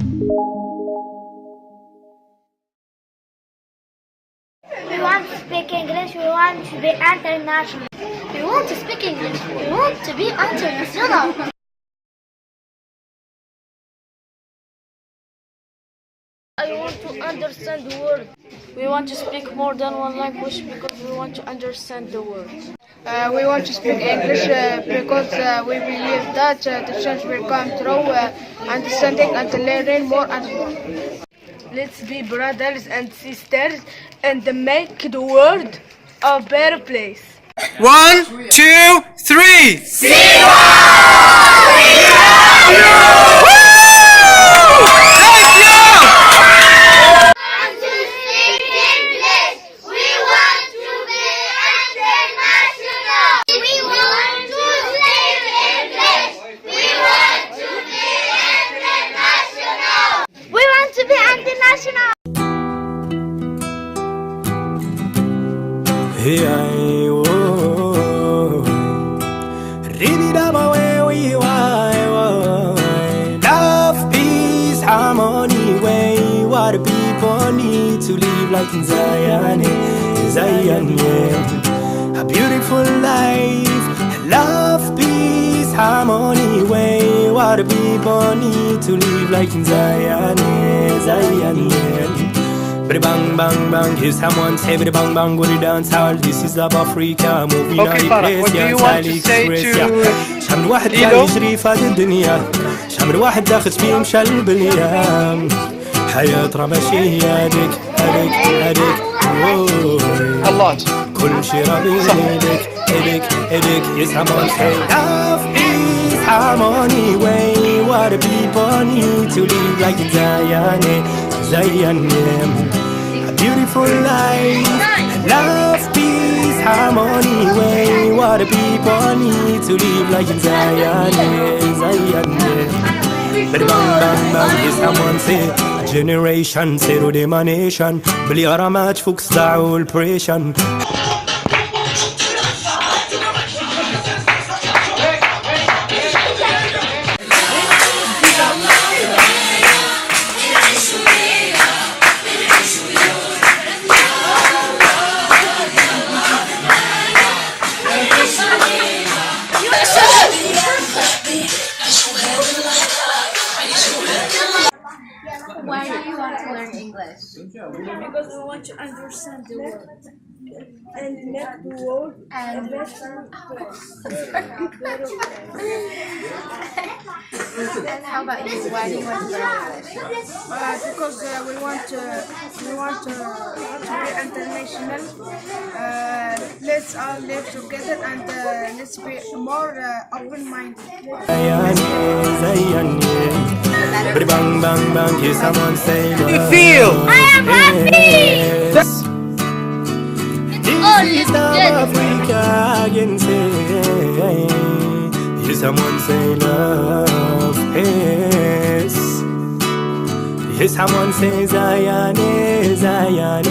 We want to speak English, we want to be international. We want to speak English, we want to be international. I want to understand the world. We want to speak more than one language because we want to understand the world. We want to speak English because we believe that the change will come through understanding and learning more and more. Let's be brothers and sisters and make the world a better place. 1, 2, 3. Love, peace, harmony, way. What the people need to live like in Zion, Zion, yeah. A beautiful life. Love, peace, harmony, way. What the people need to live like in Zion, Zion, yeah. Bang bang bang, hear someone say bang bang, go to dance hall. This is love Africa, moving on the place. What do you want to say to شمر واحد قاعد يجري في هذه الدنيا، شمر واحد داخل فيه مشى البنية. حياة رمشي هذيك هذيك هذيك كل شي ربي هذيك هذيك هذيك. Hear someone say love is harmony, way. What the people need to live like in Zion, Zion, yeah. A beautiful life. Love, peace, harmony, way. What the people need to live like in Zion, Zion, yeah. Bang bang bang, hear someone say generation zero demonation. بلي غرامات فوق الصداع والبريشن. Why do you want to learn English? Because we want to understand the world. And make the world And and how about you? Why do you want to learn English? because we want to be international. Let's all live together and let's be more open-minded. Bang bang bang, hear someone say How do you feel? I am happy! This is South Africa, I can say. Hear someone say love, yes. Hear someone say Zion, Zion.